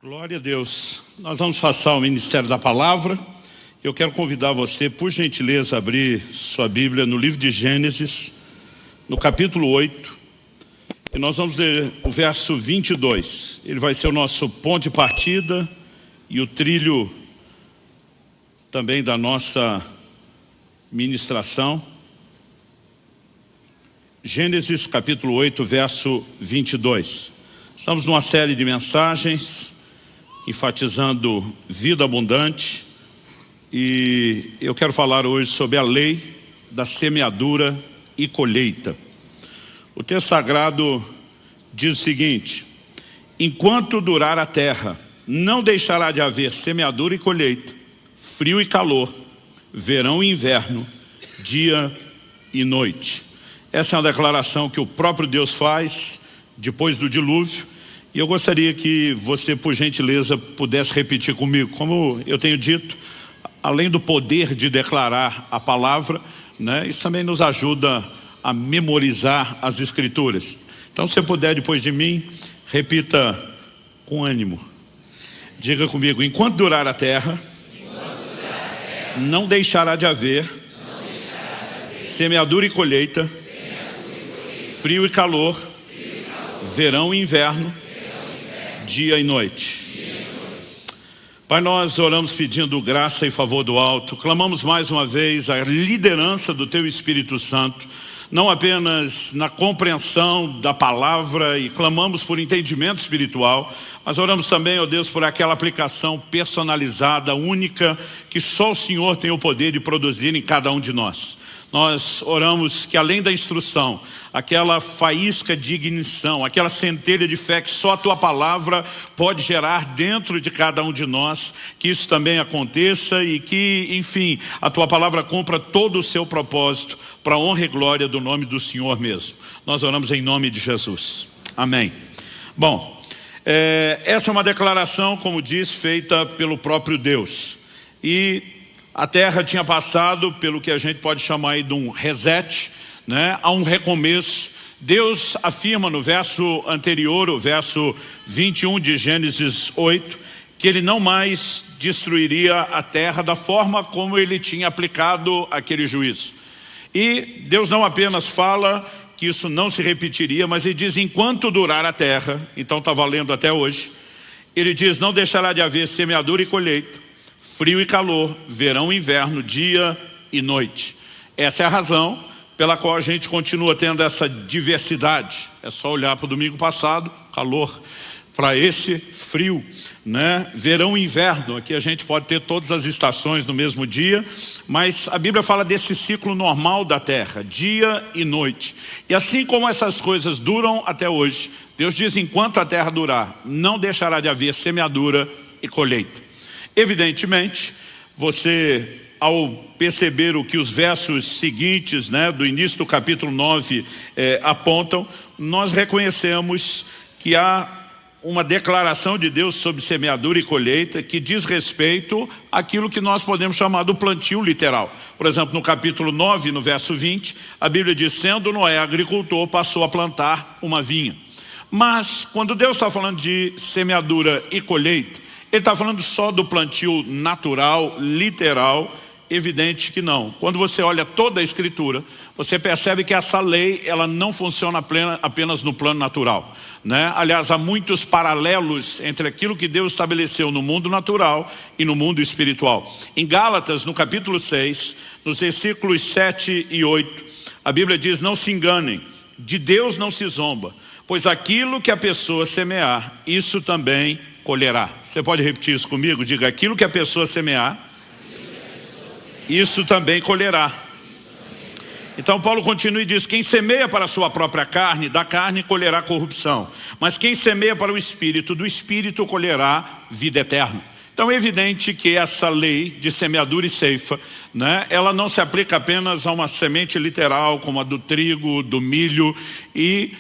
Glória a Deus. Nós vamos passar o Ministério da Palavra. Eu quero convidar você, por gentileza, a abrir sua Bíblia no livro de Gênesis, no capítulo 8. E nós vamos ler o verso 22. Ele vai ser o nosso ponto de partida e o trilho também da nossa ministração. Gênesis capítulo 8, verso 22. Estamos numa série de mensagens enfatizando vida abundante, e eu quero falar hoje sobre a lei da semeadura e colheita. O texto sagrado diz o seguinte: enquanto durar a terra, não deixará de haver semeadura e colheita, frio e calor, verão e inverno, dia e noite. Essa é uma declaração que o próprio Deus faz depois do dilúvio. E eu gostaria que você, por gentileza, pudesse repetir comigo. Como eu tenho dito, além do poder de declarar a palavra, isso também nos ajuda a memorizar as Escrituras. Então, se você puder, depois de mim, repita com ânimo. Diga comigo: enquanto durar a terra, não deixará de haver semeadura e colheita, frio e calor, verão e inverno, dia e noite. Pai, nós oramos pedindo graça e favor do alto. Clamamos mais uma vez a liderança do Teu Espírito Santo, não apenas na compreensão da palavra, e clamamos por entendimento espiritual, mas oramos também, ó Deus, por aquela aplicação personalizada, única, que só o Senhor tem o poder de produzir em cada um de nós. Nós oramos que, além da instrução, aquela faísca de ignição, aquela centelha de fé que só a Tua palavra pode gerar dentro de cada um de nós, que isso também aconteça e que, enfim, a Tua palavra cumpra todo o seu propósito para a honra e glória do nome do Senhor mesmo. Nós oramos em nome de Jesus. Amém. Bom, essa é uma declaração, como diz, feita pelo próprio Deus. E a terra tinha passado pelo que a gente pode chamar aí de um reset, a um recomeço. Deus afirma no verso anterior, o verso 21 de Gênesis 8, que Ele não mais destruiria a terra da forma como Ele tinha aplicado aquele juízo. E Deus não apenas fala que isso não se repetiria, mas Ele diz: enquanto durar a terra, então está valendo até hoje. Ele diz: não deixará de haver semeadura e colheita, frio e calor, verão e inverno, dia e noite. Essa é a razão pela qual a gente continua tendo essa diversidade. É só olhar para o domingo passado, calor, para esse frio, verão e inverno. Aqui a gente pode ter todas as estações no mesmo dia, mas a Bíblia fala desse ciclo normal da terra, dia e noite. E assim como essas coisas duram até hoje, Deus diz: enquanto a terra durar, não deixará de haver semeadura e colheita. Evidentemente, você, ao perceber o que os versos seguintes, do início do capítulo 9 apontam, nós reconhecemos que há uma declaração de Deus sobre semeadura e colheita que diz respeito àquilo que nós podemos chamar do plantio literal. Por exemplo, no capítulo 9, no verso 20, a Bíblia diz: sendo Noé agricultor, passou a plantar uma vinha. Mas, quando Deus está falando de semeadura e colheita, Ele está falando só do plantio natural, literal? Evidente que não. Quando você olha toda a Escritura, você percebe que essa lei, ela não funciona apenas no plano natural, Aliás, há muitos paralelos entre aquilo que Deus estabeleceu no mundo natural e no mundo espiritual. Em Gálatas, no capítulo 6, nos versículos 7 e 8, a Bíblia diz: não se enganem, de Deus não se zomba, pois aquilo que a pessoa semear, isso também colherá. Você pode repetir isso comigo? Diga: aquilo que a pessoa semear, isso também colherá. Então Paulo continua e diz: quem semeia para a sua própria carne, da carne colherá corrupção, mas quem semeia para o Espírito, do Espírito colherá vida eterna. Então é evidente que essa lei de semeadura e ceifa, ela não se aplica apenas a uma semente literal como a do trigo, do milho, e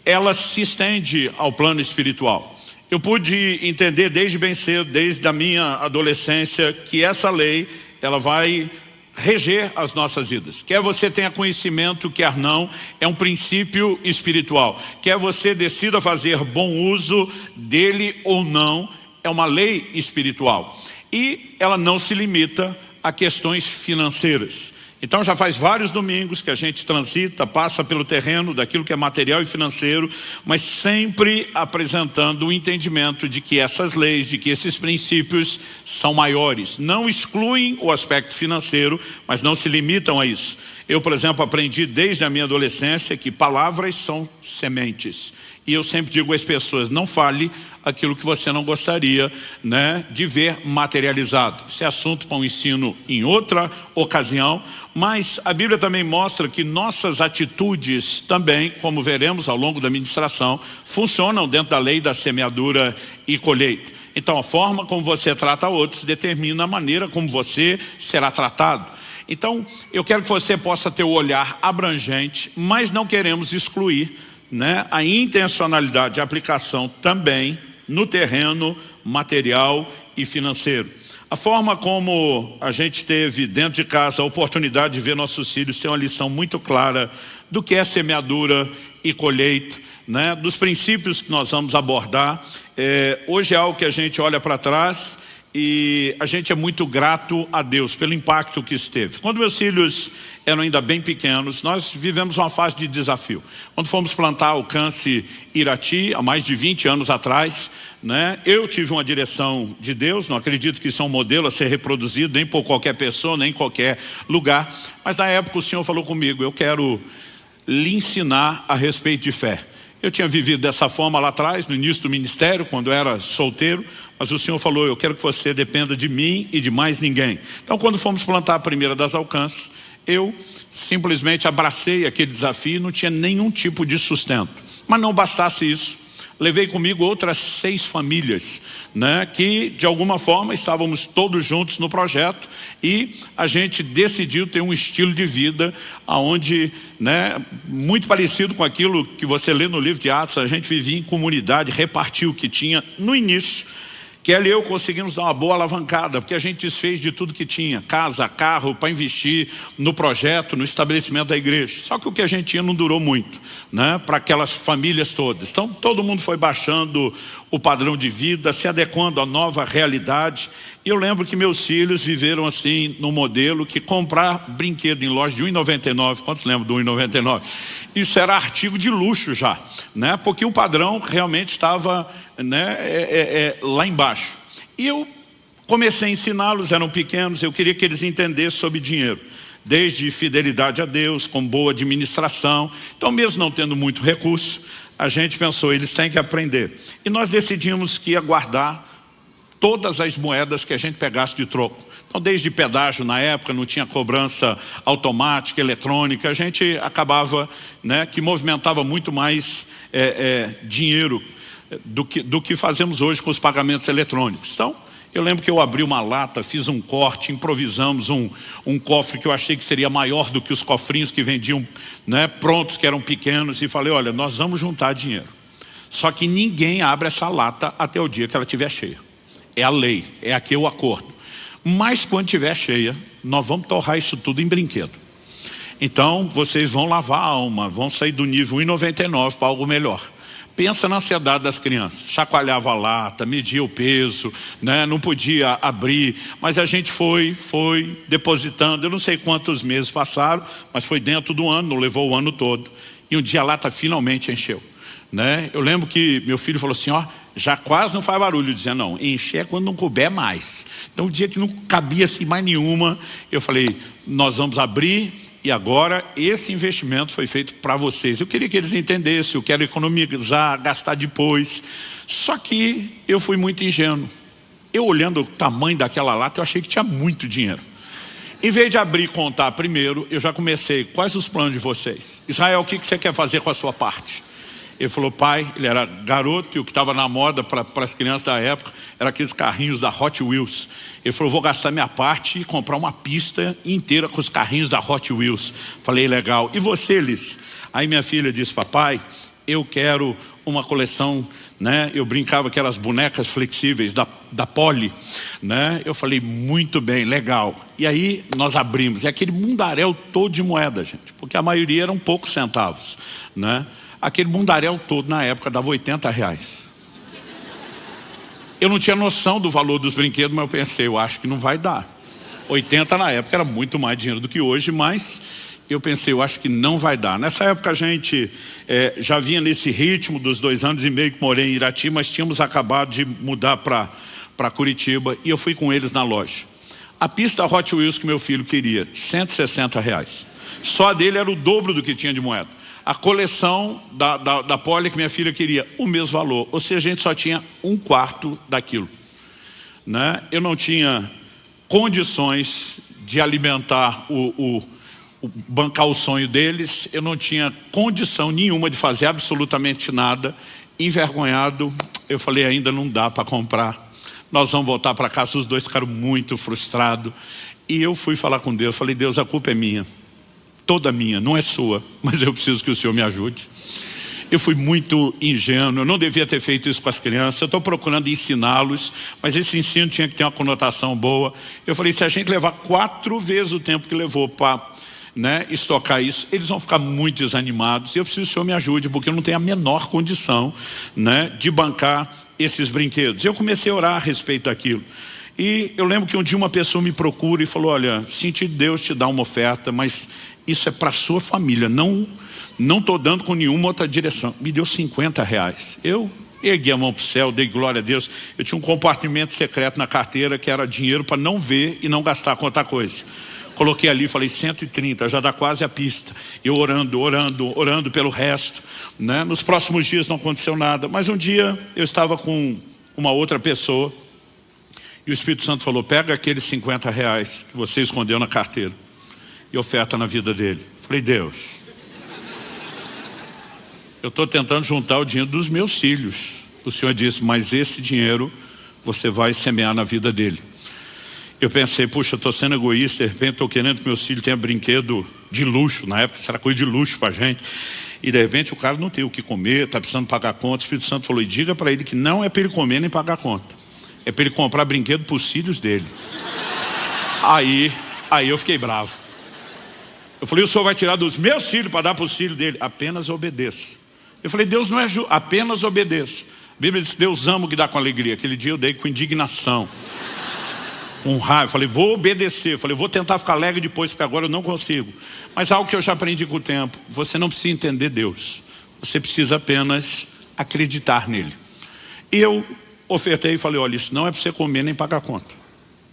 ela se estende ao plano espiritual. Eu pude entender desde bem cedo, desde a minha adolescência, que essa lei, ela vai reger as nossas vidas. Quer você tenha conhecimento, quer não, é um princípio espiritual. Quer você decida fazer bom uso dele ou não, é uma lei espiritual. E ela não se limita a questões financeiras. Então já faz vários domingos que a gente transita, passa pelo terreno daquilo que é material e financeiro, mas sempre apresentando o entendimento de que essas leis, de que esses princípios são maiores. Não excluem o aspecto financeiro, mas não se limitam a isso. Eu, por exemplo, aprendi desde a minha adolescência que palavras são sementes. E eu sempre digo às pessoas, não fale aquilo que você não gostaria, né, de ver materializado. Esse é assunto para um ensino em outra ocasião, mas a Bíblia também mostra que nossas atitudes também, como veremos ao longo da ministração, funcionam dentro da lei da semeadura e colheita. Então a forma como você trata outros determina a maneira como você será tratado. Então eu quero que você possa ter o olhar abrangente, mas não queremos excluir, né, a intencionalidade de aplicação também no terreno material e financeiro. A forma como a gente teve dentro de casa a oportunidade de ver nossos filhos ter uma lição muito clara do que é semeadura e colheita, né, dos princípios que nós vamos abordar. Hoje é algo que a gente olha para trás e a gente é muito grato a Deus pelo impacto que isso teve. Quando meus filhos eram ainda bem pequenos, nós vivemos uma fase de desafio. Quando fomos plantar Alcance Irati, há mais de 20 anos atrás, né, eu tive uma direção de Deus, não acredito que isso é um modelo a ser reproduzido, nem por qualquer pessoa, nem em qualquer lugar. Mas na época o Senhor falou comigo, eu quero lhe ensinar a respeito de fé. Eu tinha vivido dessa forma lá atrás, no início do ministério, quando eu era solteiro, mas o Senhor falou, eu quero que você dependa de mim e de mais ninguém. Então quando fomos plantar a primeira das Alcances, eu simplesmente abracei aquele desafio e não tinha nenhum tipo de sustento. Mas não bastasse isso, levei comigo outras 6 famílias, né, que de alguma forma estávamos todos juntos no projeto e a gente decidiu ter um estilo de vida onde, né, muito parecido com aquilo que você lê no livro de Atos, a gente vivia em comunidade, repartiu o que tinha no início. Kelly e eu conseguimos dar uma boa alavancada, porque a gente desfez de tudo que tinha, casa, carro, para investir no projeto, no estabelecimento da igreja. Só que o que a gente tinha não durou muito, né, para aquelas famílias todas. Então todo mundo foi baixando o padrão de vida, se adequando à nova realidade. E eu lembro que meus filhos viveram assim, no modelo que comprar brinquedo em loja de R$1,99, quantos lembram do R$1,99? Isso era artigo de luxo já, né? Porque o padrão realmente estava, né, lá embaixo. E eu comecei a ensiná-los, eram pequenos, eu queria que eles entendessem sobre dinheiro. Desde fidelidade a Deus, com boa administração. Então mesmo não tendo muito recurso, a gente pensou, eles têm que aprender. E nós decidimos que ia guardar todas as moedas que a gente pegasse de troco. Então desde pedágio na época, não tinha cobrança automática, eletrônica, a gente acabava, né, que movimentava muito mais dinheiro do que fazemos hoje com os pagamentos eletrônicos. Então eu lembro que eu abri uma lata, fiz um corte, improvisamos um cofre que eu achei que seria maior do que os cofrinhos que vendiam, né, prontos, que eram pequenos, e falei, olha, nós vamos juntar dinheiro. Só que ninguém abre essa lata até o dia que ela estiver cheia. É a lei, é aqui o acordo. Mas quando estiver cheia, nós vamos torrar isso tudo em brinquedo. Então vocês vão lavar a alma, vão sair do nível 1,99 para algo melhor. Pensa na ansiedade das crianças, chacoalhava a lata, media o peso, né? Não podia abrir, mas a gente foi depositando, eu não sei quantos meses passaram, mas foi dentro do ano, não levou o ano todo. E um dia a lata finalmente encheu, né? Eu lembro que meu filho falou assim, ó, já quase não faz barulho, dizendo, não, encher é quando não couber mais. Então o dia que não cabia assim mais nenhuma, eu falei, nós vamos abrir. E agora esse investimento foi feito para vocês. Eu queria que eles entendessem, eu quero economizar, gastar depois. Só que eu fui muito ingênuo. Eu olhando o tamanho daquela lata, eu achei que tinha muito dinheiro. Em vez de abrir e contar primeiro, eu já comecei, quais os planos de vocês? Israel, o que você quer fazer com a sua parte? Ele falou, pai, ele era garoto e o que estava na moda para as crianças da época era aqueles carrinhos da Hot Wheels. Ele falou, vou gastar minha parte e comprar uma pista inteira com os carrinhos da Hot Wheels. Falei, legal. E você, Liz? Aí minha filha disse, papai, eu quero uma coleção, né? Eu brincava que eram as bonecas flexíveis da Polly, né? Eu falei, muito bem, legal. E aí nós abrimos, é aquele mundaréu todo de moeda, gente, porque a maioria eram poucos centavos, né? Aquele mundaréu todo na época dava R$80. Eu não tinha noção do valor dos brinquedos, mas eu pensei, eu acho que não vai dar. 80 na época era muito mais dinheiro do que hoje, mas eu pensei, eu acho que não vai dar. Nessa época a gente já vinha nesse ritmo dos 2 anos e meio que morei em Irati, mas tínhamos acabado de mudar para Curitiba e eu fui com eles na loja. A pista Hot Wheels que meu filho queria, R$160. Só a dele era o dobro do que tinha de moeda. A coleção da Poli que minha filha queria, o mesmo valor. Ou seja, a gente só tinha 1/4 daquilo. Né? Eu não tinha condições de alimentar bancar o sonho deles. Eu não tinha condição nenhuma de fazer absolutamente nada. Envergonhado, eu falei, ainda não dá para comprar. Nós vamos voltar para casa. Os dois ficaram muito frustrados. E eu fui falar com Deus. Falei, Deus, a culpa é minha. Toda minha, não é sua. Mas eu preciso que o Senhor me ajude. Eu fui muito ingênuo. Eu não devia ter feito isso com as crianças. Eu estou procurando ensiná-los. Mas esse ensino tinha que ter uma conotação boa. Eu falei, se a gente levar 4 vezes o tempo que levou para estocar isso, eles vão ficar muito desanimados. E eu preciso que o Senhor me ajude, porque eu não tenho a menor condição de bancar esses brinquedos. Eu comecei a orar a respeito daquilo. E eu lembro que um dia uma pessoa me procura e falou, olha, senti Deus te dar uma oferta, mas isso é para a sua família, não estou dando com nenhuma outra direção. Me deu R$50. Eu ergui a mão para o céu, dei glória a Deus. Eu tinha um compartimento secreto na carteira que era dinheiro para não ver e não gastar com outra coisa. Coloquei ali, falei 130, já dá quase a pista. Eu orando pelo resto. Nos próximos dias não aconteceu nada. Mas um dia eu estava com uma outra pessoa e o Espírito Santo falou, pega aqueles R$50 que você escondeu na carteira e oferta na vida dele. Falei, Deus, eu estou tentando juntar o dinheiro dos meus filhos. O Senhor disse, mas esse dinheiro você vai semear na vida dele. Eu pensei, puxa, eu estou sendo egoísta, de repente estou querendo que meus filhos tenham brinquedo de luxo. Na época isso era coisa de luxo para a gente. E de repente o cara não tem o que comer, está precisando pagar conta. O Espírito Santo falou, e diga para ele que não é para ele comer nem pagar conta. É para ele comprar brinquedo para os filhos dele. Aí eu fiquei bravo. Eu falei, o Senhor vai tirar dos meus filhos para dar para os filhos dele? Apenas obedeça. Eu falei, Deus não é justo, apenas obedeça. A Bíblia diz que Deus ama o que dá com alegria. Aquele dia eu dei com indignação, com raiva. Falei, vou obedecer. Falei, vou tentar ficar alegre depois, porque agora eu não consigo. Mas algo que eu já aprendi com o tempo, você não precisa entender Deus. Você precisa apenas acreditar nele. E eu ofertei e falei, olha, isso não é para você comer nem pagar conta.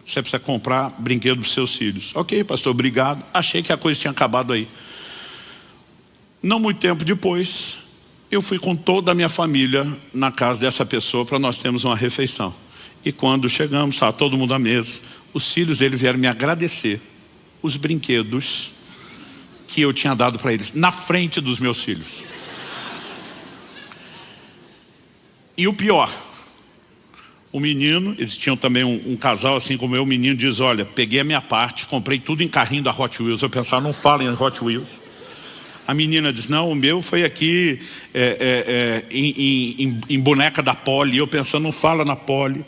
Você precisa comprar brinquedo para os seus filhos. Ok, pastor, obrigado. Achei que a coisa tinha acabado aí. Não muito tempo depois, eu fui com toda a minha família na casa dessa pessoa para nós termos uma refeição. E quando chegamos, estava todo mundo à mesa. Os filhos dele vieram me agradecer os brinquedos que eu tinha dado para eles, na frente dos meus filhos. E o pior, o menino, eles tinham também um casal assim como eu, o menino diz, olha, peguei a minha parte, comprei tudo em carrinho da Hot Wheels. Eu pensava, não falem em Hot Wheels. A menina diz, não, o meu foi aqui em boneca da Poli. Eu pensando, não fala na Poli.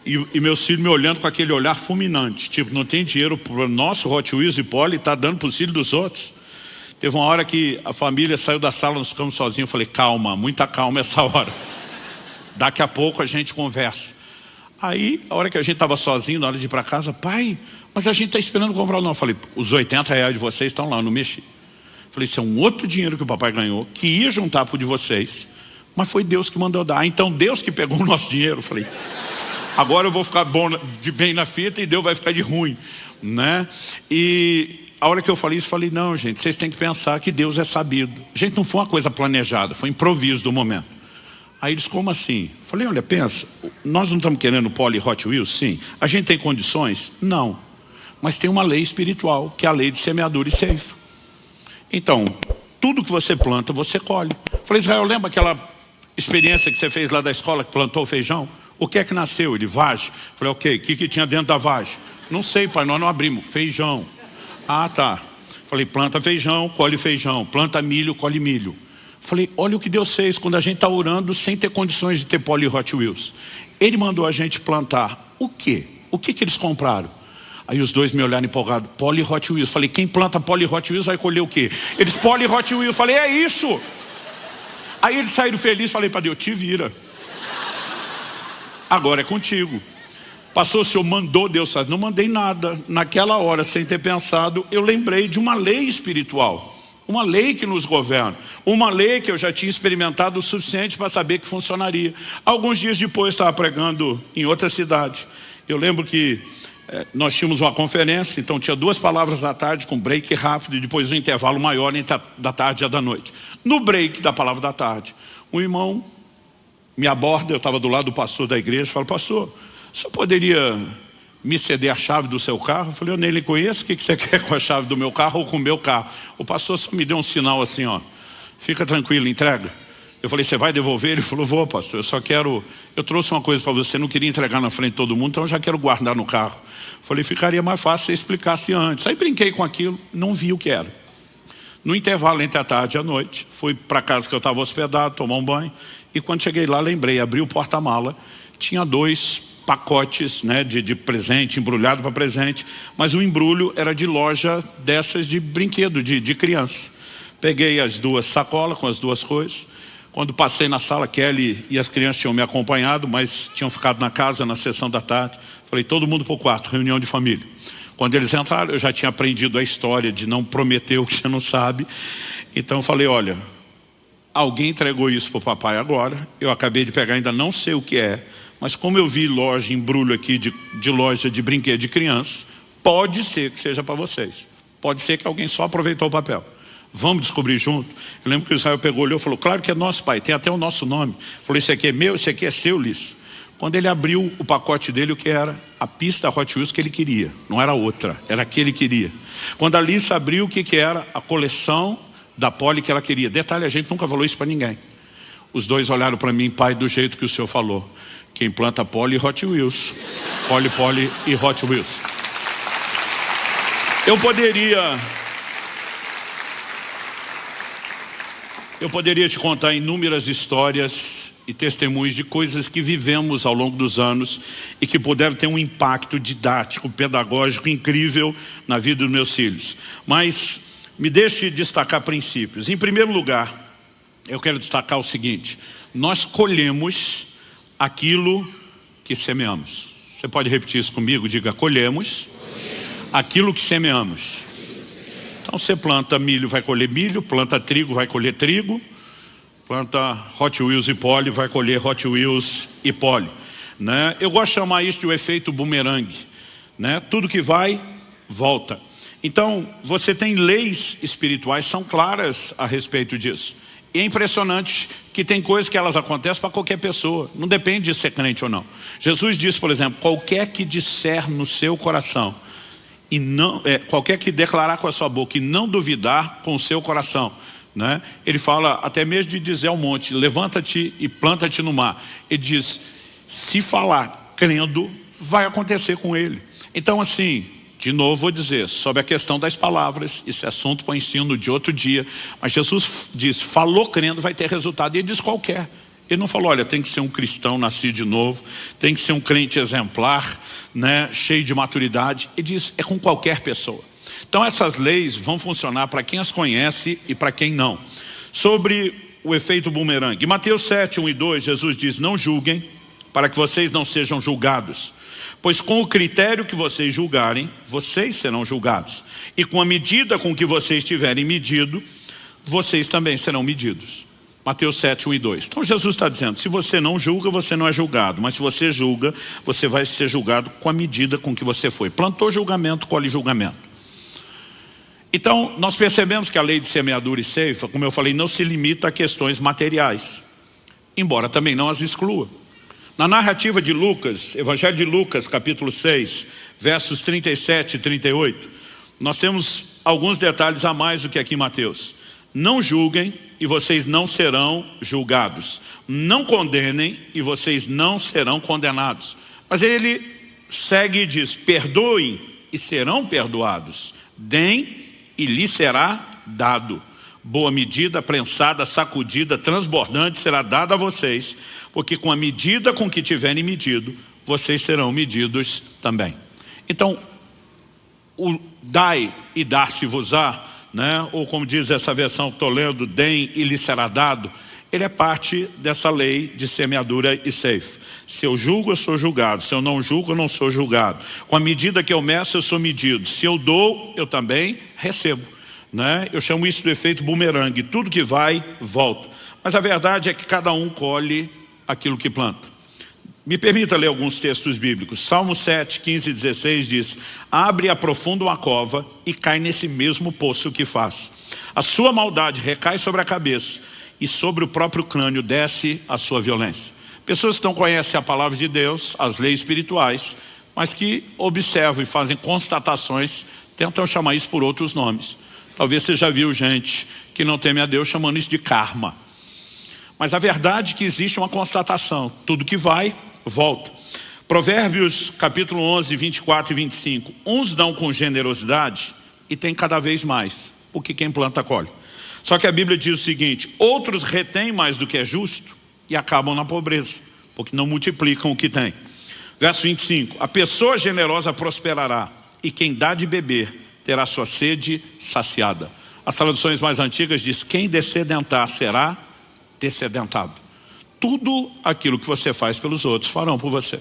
E meus filhos me olhando com aquele olhar fulminante. Tipo, não tem dinheiro para o nosso Hot Wheels e Poli, está dando para os filhos dos outros. Teve uma hora que a família saiu da sala, nós ficamos sozinhos. Eu falei, calma, muita calma essa hora. Daqui a pouco a gente conversa. Aí, a hora que a gente estava sozinho, na hora de ir para casa, pai, mas a gente está esperando comprar. Não, eu falei, os R$80 de vocês estão lá, eu não mexi. Falei, isso é um outro dinheiro que o papai ganhou, que ia juntar para o de vocês, mas foi Deus que mandou dar. Então Deus que pegou o nosso dinheiro. Falei, agora eu vou ficar bom de bem na fita e Deus vai ficar de ruim, E a hora que eu falei isso, falei, não, gente, vocês têm que pensar que Deus é sabido. Gente, não foi uma coisa planejada, foi improviso do momento. Aí eles, como assim? Falei, olha, pensa, nós não estamos querendo Poli Hot Wheels? Sim. A gente tem condições? Não. Mas tem uma lei espiritual, que é a lei de semeadura e ceifa. Então, tudo que você planta, você colhe. Falei, Israel, lembra aquela experiência que você fez lá da escola, que plantou feijão? O que é que nasceu? Ele, vagem. Falei, ok, o que tinha dentro da vagem? Não sei, pai, nós não abrimos. Feijão. Ah, tá. Falei, planta feijão, colhe feijão. Planta milho, colhe milho. Falei, olha o que Deus fez quando a gente está orando sem ter condições de ter Poli Hot Wheels. Ele mandou a gente plantar. O quê? O que eles compraram? Aí os dois me olharam empolgados. Poli Hot Wheels. Falei, quem planta Poli Hot Wheels vai colher o quê? Eles, Poli Hot Wheels. Falei, é isso. Aí eles saíram felizes. Falei para Deus, te vira. agora é contigo. Pastor, o senhor mandou Deus fazer? Não mandei nada. Naquela hora, sem ter pensado, eu lembrei de uma lei espiritual. Uma lei que nos governa. Uma lei que eu já tinha experimentado o suficiente para saber que funcionaria. Alguns dias depois, estava pregando em outra cidade. Eu lembro que nós tínhamos uma conferência, então tinha 2 palavras da tarde com break rápido e depois um intervalo maior entre da tarde e a da noite. No break da palavra da tarde, um irmão me aborda, eu estava do lado do pastor da igreja, fala: pastor, o senhor poderia me ceder a chave do seu carro? Eu falei: eu nem lhe conheço, o que você quer com a chave do meu carro ou com o meu carro? O pastor só me deu um sinal assim, ó: fica tranquilo, entrega. Eu falei: você vai devolver? Ele falou: vou, pastor, eu trouxe uma coisa para você, não queria entregar na frente de todo mundo, então eu já quero guardar no carro. Eu falei: ficaria mais fácil se você explicasse antes. Aí brinquei com aquilo, não vi o que era. No intervalo entre a tarde e a noite, fui para a casa que eu estava hospedado, tomar um banho, e quando cheguei lá, lembrei, abri o porta-mala, tinha 2 pacotes, né, de presente, embrulhado para presente, mas o embrulho era de loja dessas de brinquedo, de criança. Peguei as 2 sacolas com as 2 coisas. Quando passei na sala, Kelly e as crianças tinham me acompanhado, mas tinham ficado na casa na sessão da tarde. Falei: todo mundo para o quarto, reunião de família. Quando eles entraram, eu já tinha aprendido a história de não prometer o que você não sabe. Então eu falei: olha, alguém entregou isso para o papai agora, eu acabei de pegar, ainda não sei o que é, mas como eu vi loja, embrulho aqui de loja de brinquedo de criança, pode ser que seja para vocês. Pode ser que alguém só aproveitou o papel. Vamos descobrir junto. Eu lembro que o Israel pegou, olhou e falou: claro que é nosso, pai, tem até o nosso nome. Falou: esse aqui é meu, esse aqui é seu, Liz. Quando ele abriu o pacote dele, o que era? A pista Hot Wheels que ele queria. Não era outra, era a que ele queria. Quando a Liz abriu, o que era? A coleção da Polly que ela queria. Detalhe, a gente nunca falou isso para ninguém. Os 2 olharam para mim: pai, do jeito que o senhor falou. Quem planta Polly e Hot Wheels. Polly e Hot Wheels. Eu poderia te contar inúmeras histórias e testemunhos de coisas que vivemos ao longo dos anos e que puderam ter um impacto didático, pedagógico incrível na vida dos meus filhos. Mas me deixe destacar princípios. Em primeiro lugar, eu quero destacar o seguinte: nós colhemos aquilo que semeamos. Você pode repetir isso comigo? Diga: colhemos aquilo que semeamos. Então você planta milho, vai colher milho. Planta trigo, vai colher trigo. Planta Hot Wheels e Polly, vai colher Hot Wheels e Polly, né? Eu gosto de chamar isso de o efeito bumerangue, né? Tudo que vai, volta. Então você tem leis espirituais, são claras a respeito disso. E é impressionante que tem coisas que elas acontecem para qualquer pessoa. Não depende de ser crente ou não. Jesus disse, por exemplo: qualquer que disser no seu coração e não, qualquer que declarar com a sua boca e não duvidar com o seu coração, né? Ele fala até mesmo de dizer ao monte: levanta-te e planta-te no mar. Ele diz: se falar crendo, vai acontecer com ele. Então, assim, de novo vou dizer sobre a questão das palavras, isso é assunto para ensino de outro dia, mas Jesus diz: falou crendo, vai ter resultado. E ele diz qualquer. Ele não falou: olha, tem que ser um cristão nascido de novo, tem que ser um crente exemplar, né, cheio de maturidade. Ele diz: é com qualquer pessoa. Então essas leis vão funcionar para quem as conhece e para quem não. Sobre o efeito bumerangue, em Mateus 7, 1 e 2, Jesus diz: não julguem, para que vocês não sejam julgados, pois com o critério que vocês julgarem, vocês serão julgados, e com a medida com que vocês tiverem medido, vocês também serão medidos. Mateus 7, 1 e 2. Então Jesus está dizendo: se você não julga, você não é julgado, mas se você julga, você vai ser julgado com a medida com que você foi. Plantou julgamento, colhe julgamento. Então nós percebemos que a lei de semeadura e ceifa, como eu falei, não se limita a questões materiais, embora também não as exclua. Na narrativa de Lucas, Evangelho de Lucas, capítulo 6, versos 37 e 38, nós temos alguns detalhes a mais do que aqui em Mateus. Não julguem e vocês não serão julgados. Não condenem e vocês não serão condenados. Mas ele segue e diz: perdoem e serão perdoados. Deem e lhe será dado. Boa medida, prensada, sacudida, transbordante será dada a vocês, porque com a medida com que tiverem medido, vocês serão medidos também. Então, o dai e dar-se-vos-á, né? Ou como diz essa versão que estou lendo, deem e lhe será dado, ele é parte dessa lei de semeadura e ceifa. Se eu julgo, eu sou julgado. Se eu não julgo, eu não sou julgado. Com a medida que eu meço, eu sou medido. Se eu dou, eu também recebo, né? Eu chamo isso do efeito bumerangue. Tudo que vai, volta. Mas a verdade é que cada um colhe aquilo que planta. Me permita ler alguns textos bíblicos. Salmo 7, 15 e 16 diz: abre e aprofunda uma cova e cai nesse mesmo poço que faz. A sua maldade recai sobre a cabeça e sobre o próprio crânio desce a sua violência. Pessoas que não conhecem a palavra de Deus, as leis espirituais, mas que observam e fazem constatações, tentam chamar isso por outros nomes. Talvez você já viu gente que não teme a Deus chamando isso de karma. Mas a verdade é que existe uma constatação: tudo que vai, volta. Provérbios capítulo 11, 24 e 25. Uns dão com generosidade e tem cada vez mais, porque quem planta colhe. Só que a Bíblia diz o seguinte: outros retêm mais do que é justo e acabam na pobreza, porque não multiplicam o que tem. Verso 25. A pessoa generosa prosperará e quem dá de beber terá sua sede saciada. As traduções mais antigas diz: quem descedentar será descedentado. Tudo aquilo que você faz pelos outros farão por você.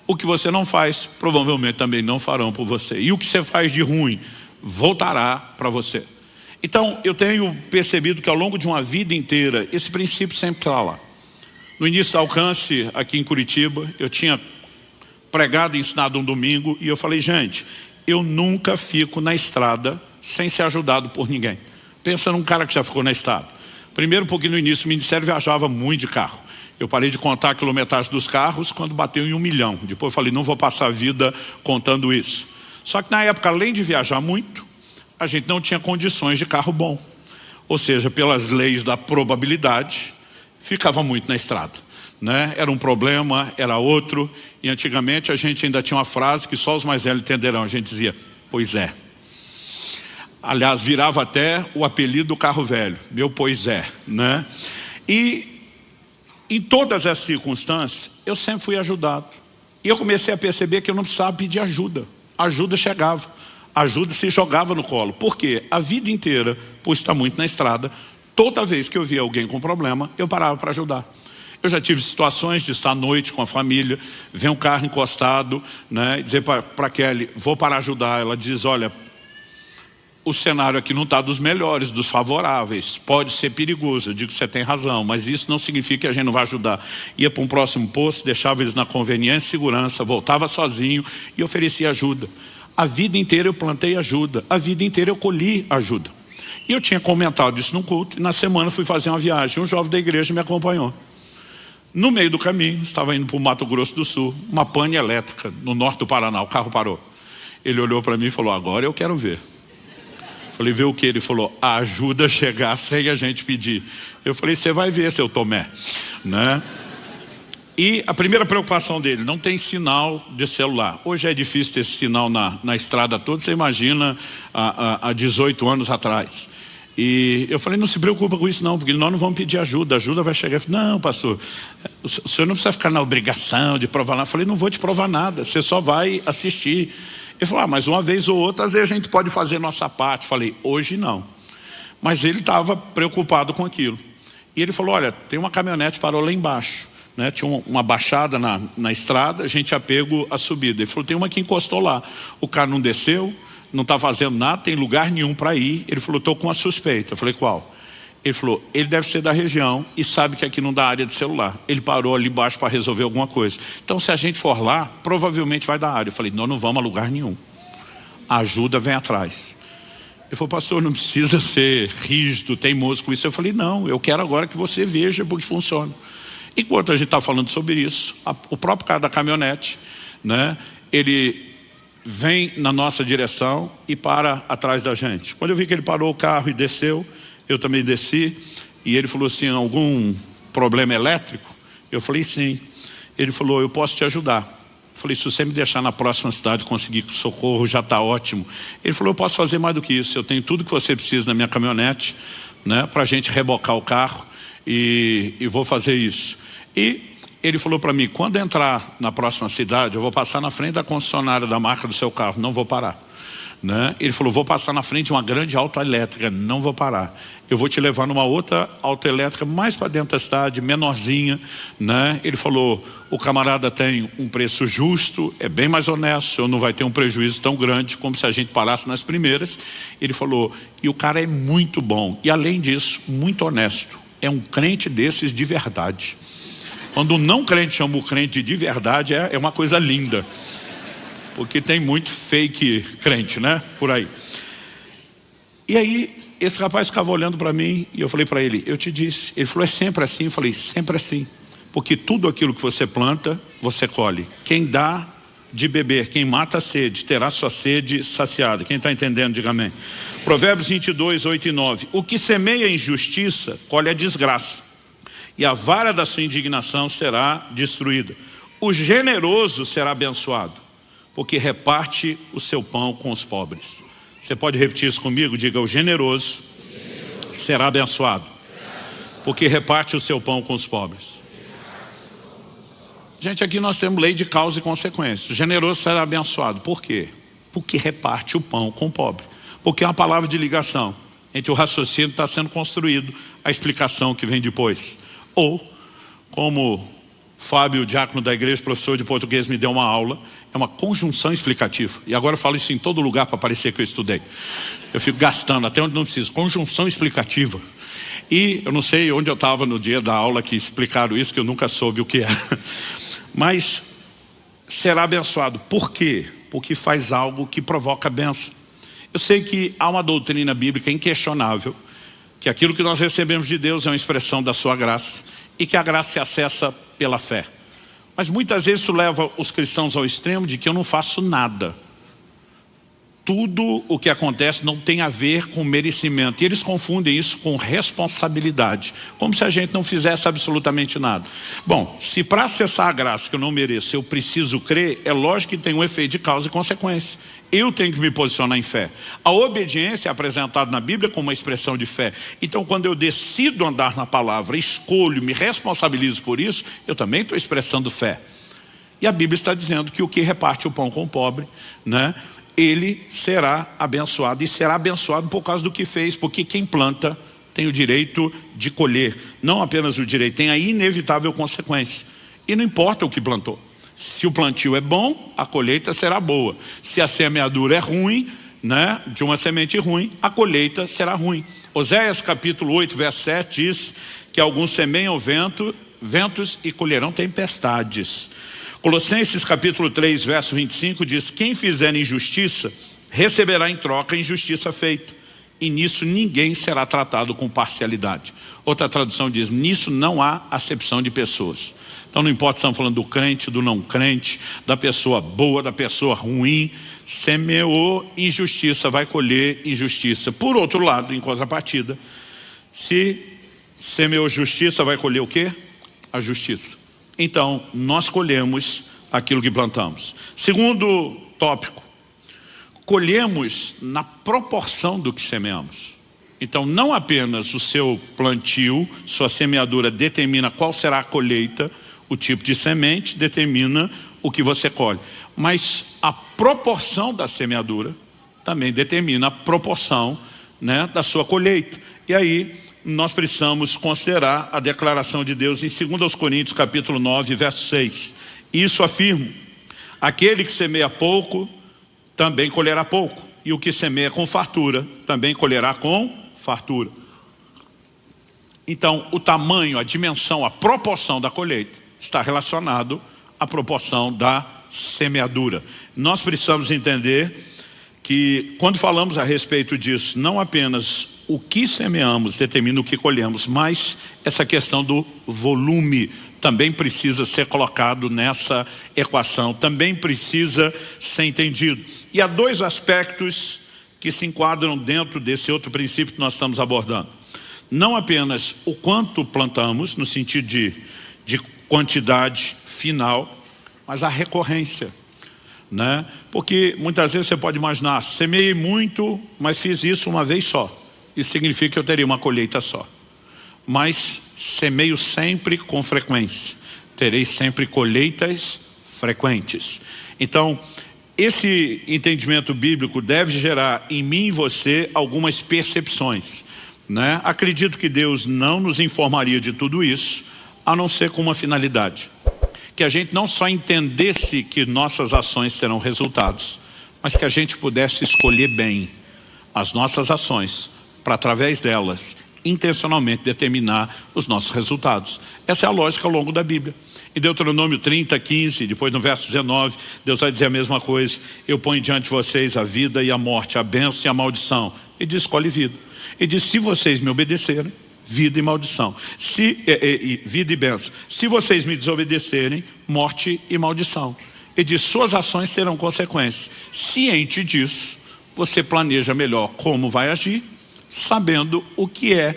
O que você não faz, provavelmente também não farão por você. E o que você faz de ruim voltará para você. Então eu tenho percebido que ao longo de uma vida inteira esse princípio sempre está lá. No início da Alcance, aqui em Curitiba, eu tinha pregado e ensinado um domingo e eu falei: gente, eu nunca fico na estrada sem ser ajudado por ninguém. Pensa num cara que já ficou na estrada. Primeiro porque no início o ministério viajava muito de carro. Eu parei de contar a quilometragem dos carros quando bateu em 1 milhão. Depois eu falei: não vou passar a vida contando isso. Só que na época, além de viajar muito, a gente não tinha condições de carro bom. Ou seja, pelas leis da probabilidade, ficava muito na estrada, né? Era um problema, era outro. E antigamente a gente ainda tinha uma frase que só os mais velhos entenderão. A gente dizia: pois é. Aliás, virava até o apelido do carro velho, meu pois é, né? E em todas as circunstâncias eu sempre fui ajudado. E eu comecei a perceber que eu não precisava pedir ajuda. A ajuda chegava, a ajuda se jogava no colo. Por quê? A vida inteira, por estar muito na estrada, toda vez que eu via alguém com problema, eu parava para ajudar. Eu já tive situações de estar à noite com a família, ver um carro encostado, né, e dizer para Kelly: vou para ajudar. Ela diz: olha, o cenário aqui não está dos melhores, dos favoráveis, pode ser perigoso. Eu digo: você tem razão, mas isso não significa que a gente não vai ajudar. Ia para um próximo posto, deixava eles na conveniência e segurança, voltava sozinho e oferecia ajuda. A vida inteira eu plantei ajuda, a vida inteira eu colhi ajuda. E eu tinha comentado isso num culto, e na semana fui fazer uma viagem, um jovem da igreja me acompanhou. No meio do caminho, estava indo para o Mato Grosso do Sul, uma pane elétrica no norte do Paraná, o carro parou. Ele olhou para mim e falou: agora eu quero ver. Falei: ver o que? Ele falou: a ajuda chegar sem a gente pedir. Eu falei: você vai ver, seu Tomé, né? E a primeira preocupação dele: não tem sinal de celular. Hoje é difícil ter esse sinal na estrada toda, você imagina há 18 anos atrás. E eu falei: não se preocupa com isso não, porque nós não vamos pedir ajuda, a ajuda vai chegar. Eu falei: não, pastor, o senhor não precisa ficar na obrigação de provar nada. Eu falei: não vou te provar nada, você só vai assistir. Ele falou: mas uma vez ou outra, às vezes a gente pode fazer nossa parte. Falei: hoje não. Mas ele estava preocupado com aquilo. E ele falou: olha, tem uma caminhonete parou lá embaixo, né? Tinha uma baixada na estrada, a gente tinha pego a subida. Ele falou: tem uma que encostou lá. O cara não desceu, não está fazendo nada, tem lugar nenhum para ir. Ele falou: estou com uma suspeita. Eu falei: qual? Ele falou: ele deve ser da região e sabe que aqui não dá área de celular. Ele parou ali embaixo para resolver alguma coisa. Então se a gente for lá, provavelmente vai dar área. Eu falei: nós não vamos a lugar nenhum. A ajuda vem atrás. Ele falou: pastor, não precisa ser rígido, teimoso com isso. Eu falei: não, eu quero agora que você veja porque funciona. Enquanto a gente está falando sobre isso, o próprio cara da caminhonete, né, ele vem na nossa direção e para atrás da gente. Quando eu vi que ele parou o carro e desceu, eu também desci, e ele falou assim: algum problema elétrico? Eu falei: sim. Ele falou: eu posso te ajudar. Eu falei: se você me deixar na próxima cidade conseguir socorro, já está ótimo. Ele falou: eu posso fazer mais do que isso, eu tenho tudo que você precisa na minha caminhonete, né, para a gente rebocar o carro, e vou fazer isso. E ele falou para mim: quando entrar na próxima cidade, eu vou passar na frente da concessionária da marca do seu carro, não vou parar. né? Ele falou, vou passar na frente de uma grande autoelétrica, não vou parar. Eu vou te levar numa outra autoelétrica mais para dentro da cidade, menorzinha, né? Ele falou, o camarada tem um preço justo, é bem mais honesto, não vai ter um prejuízo tão grande como se a gente parasse nas primeiras. Ele falou, e o cara é muito bom, e além disso, muito honesto. É um crente desses de verdade. Quando um não crente chama o crente de verdade, é uma coisa linda. Porque tem muito fake crente, né? Por aí. E aí, esse rapaz ficava olhando para mim e eu falei para ele, eu te disse. Ele falou, é sempre assim? Eu falei, sempre assim. Porque tudo aquilo que você planta, você colhe. Quem dá de beber, quem mata a sede, terá sua sede saciada. Quem está entendendo, diga amém. Provérbios 22, 8 e 9. O que semeia injustiça, colhe a desgraça. E a vara da sua indignação será destruída. O generoso será abençoado, porque reparte o seu pão com os pobres. Você pode repetir isso comigo? Diga, o generoso será abençoado, porque reparte o seu pão com os pobres. Gente, aqui nós temos lei de causa e consequência. O generoso será abençoado. Por quê? Porque reparte o pão com o pobre. Porque é uma palavra de ligação entre o raciocínio que está sendo construído, a explicação que vem depois. Ou, como Fábio, diácono da igreja, professor de português, me deu uma aula, é uma conjunção explicativa. E agora eu falo isso em todo lugar para parecer que eu estudei. Eu fico gastando até onde não preciso. Conjunção explicativa. E eu não sei onde eu estava no dia da aula que explicaram isso, que eu nunca soube o que era. Mas será abençoado. Por quê? Porque faz algo que provoca bênção. Eu sei que há uma doutrina bíblica inquestionável, que aquilo que nós recebemos de Deus é uma expressão da sua graça, e que a graça se acessa pela fé. Mas muitas vezes isso leva os cristãos ao extremo de que eu não faço nada. Tudo o que acontece não tem a ver com merecimento. E eles confundem isso com responsabilidade. Como se a gente não fizesse absolutamente nada. Bom, se para acessar a graça que eu não mereço, eu preciso crer, é lógico que tem um efeito de causa e consequência. Eu tenho que me posicionar em fé. A obediência é apresentada na Bíblia como uma expressão de fé. Então, quando eu decido andar na palavra, escolho, me responsabilizo por isso, eu também estou expressando fé. E a Bíblia está dizendo que o que reparte o pão com o pobre, né, ele será abençoado. E será abençoado por causa do que fez. Porque quem planta tem o direito de colher. Não apenas o direito, tem a inevitável consequência. E não importa o que plantou. Se o plantio é bom, a colheita será boa. Se a semeadura é ruim, né, de uma semente ruim, a colheita será ruim. Oséias capítulo 8, verso 7 diz que alguns semeiam ventos e colherão tempestades. Colossenses capítulo 3, verso 25 diz, quem fizer injustiça, receberá em troca a injustiça feita. E nisso ninguém será tratado com parcialidade. Outra tradução diz, nisso não há acepção de pessoas. Então não importa se estamos falando do crente, do não crente, da pessoa boa, da pessoa ruim. Semeou injustiça, vai colher injustiça. Por outro lado, em contrapartida, se semeou justiça, vai colher o quê? A justiça. Então, nós colhemos aquilo que plantamos. Segundo tópico, colhemos na proporção do que semeamos. Então, não apenas o seu plantio, sua semeadura determina qual será a colheita, o tipo de semente determina o que você colhe. Mas a proporção da semeadura também determina a proporção, né, da sua colheita. E aí, nós precisamos considerar a declaração de Deus em 2 Coríntios capítulo 9, verso 6. Isso afirmo, aquele que semeia pouco, também colherá pouco. E o que semeia com fartura, também colherá com fartura. Então, o tamanho, a dimensão, a proporção da colheita está relacionado à proporção da semeadura. Nós precisamos entender que quando falamos a respeito disso, não apenas o que semeamos determina o que colhemos, mas essa questão do volume também precisa ser colocado nessa equação, também precisa ser entendido. E há dois aspectos que se enquadram dentro desse outro princípio que nós estamos abordando. Não apenas o quanto plantamos, no sentido de quantidade final, mas a recorrência, né? Porque muitas vezes você pode imaginar, semeei muito, mas fiz isso uma vez só. Isso significa que eu teria uma colheita só. Mas semeio sempre com frequência. Terei sempre colheitas frequentes. Então, esse entendimento bíblico deve gerar em mim e você algumas percepções, né? Acredito que Deus não nos informaria de tudo isso, a não ser com uma finalidade. Que a gente não só entendesse que nossas ações terão resultados, mas que a gente pudesse escolher bem as nossas ações, para através delas, intencionalmente determinar os nossos resultados. Essa é a lógica ao longo da Bíblia. Em Deuteronômio 30, 15, depois no verso 19, Deus vai dizer a mesma coisa. Eu ponho diante de vocês a vida e a morte, a bênção e a maldição. E diz, escolhe vida. E diz, se vocês me obedecerem, vida e maldição. Vida e bênção. Se vocês me desobedecerem, morte e maldição. E diz, suas ações terão consequências. Ciente disso, você planeja melhor como vai agir, sabendo o que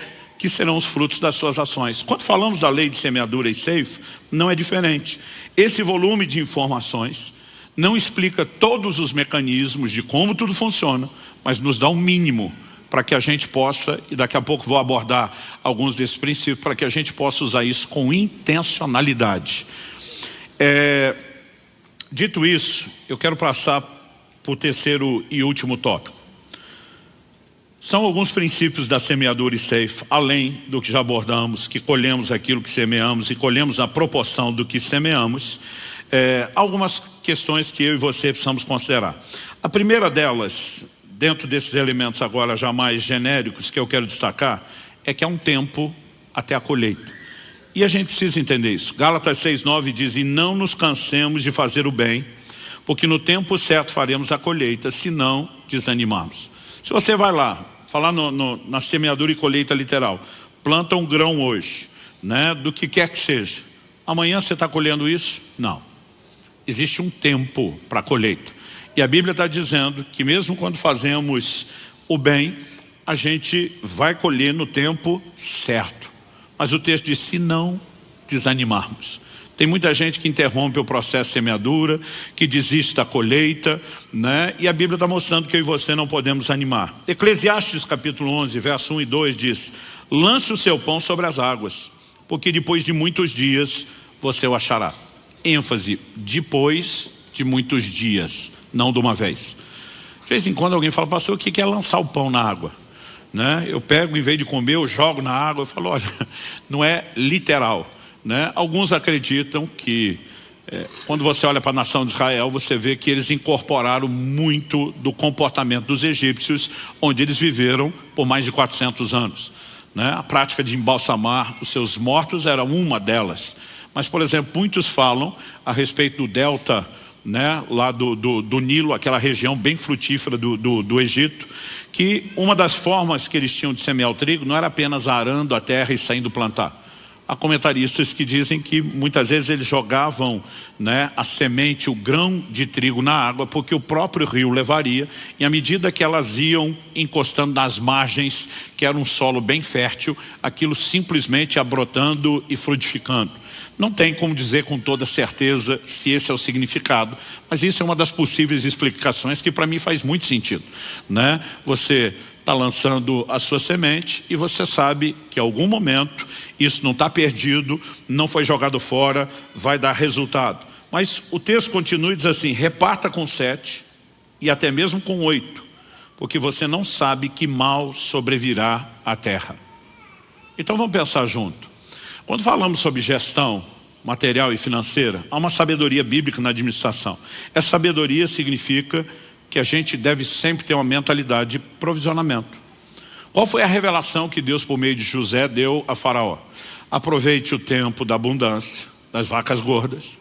serão os frutos das suas ações. Quando falamos da lei de semeadura e ceifa, não é diferente. Esse volume de informações não explica todos os mecanismos de como tudo funciona, mas nos dá um mínimo para que a gente possa, e daqui a pouco vou abordar alguns desses princípios, para que a gente possa usar isso com intencionalidade. Dito isso, eu quero passar para o terceiro e último tópico. São alguns princípios da semeadura e ceifa, além do que já abordamos, que colhemos aquilo que semeamos e colhemos a proporção do que semeamos. Algumas questões que eu e você precisamos considerar. A primeira delas, dentro desses elementos agora já mais genéricos que eu quero destacar, é que há um tempo até a colheita. E a gente precisa entender isso. Gálatas 6:9 diz, e não nos cansemos de fazer o bem, porque no tempo certo faremos a colheita, se não desanimarmos. Se você vai lá, falar na semeadura e colheita literal, planta um grão hoje, né, do que quer que seja. Amanhã você está colhendo isso? Não. Existe um tempo para a colheita. E a Bíblia está dizendo que mesmo quando fazemos o bem, a gente vai colher no tempo certo. Mas o texto diz, se não desanimarmos. Tem muita gente que interrompe o processo de semeadura, que desiste da colheita, né? E a Bíblia está mostrando que eu e você não podemos animar. Eclesiastes capítulo 11, verso 1 e 2 diz, lance o seu pão sobre as águas, porque depois de muitos dias você o achará. ênfase, depois de muitos dias, não de uma vez. De vez em quando alguém fala, pastor, o que é lançar o pão na água? Né? Eu pego, em vez de comer, eu jogo na água. Eu falo, olha, não é literal. Né? Alguns acreditam que quando você olha para a nação de Israel, você vê que eles incorporaram muito do comportamento dos egípcios, onde eles viveram por mais de 400 anos. Né? A prática de embalsamar os seus mortos era uma delas. Mas, por exemplo, muitos falam a respeito do delta, né, lá do Nilo, aquela região bem frutífera do Egito, que uma das formas que eles tinham de semear o trigo não era apenas arando a terra e saindo plantar. Há comentaristas que dizem que muitas vezes eles jogavam, né, a semente, o grão de trigo na água, porque o próprio rio levaria, e à medida que elas iam encostando nas margens, que era um solo bem fértil, aquilo simplesmente ia brotando e frutificando. Não tem como dizer com toda certeza se esse é o significado, mas isso é uma das possíveis explicações que para mim faz muito sentido. Né? Você está lançando a sua semente e você sabe que em algum momento isso não está perdido, não foi jogado fora, vai dar resultado. Mas o texto continua e diz assim, reparta com 7 e até mesmo com 8, porque você não sabe que mal sobrevirá à terra. Então vamos pensar junto. Quando falamos sobre gestão material e financeira, há uma sabedoria bíblica na administração. Essa sabedoria significa que a gente deve sempre ter uma mentalidade de provisionamento. Qual foi a revelação que Deus, por meio de José, deu a Faraó? Aproveite o tempo da abundância, das vacas gordas.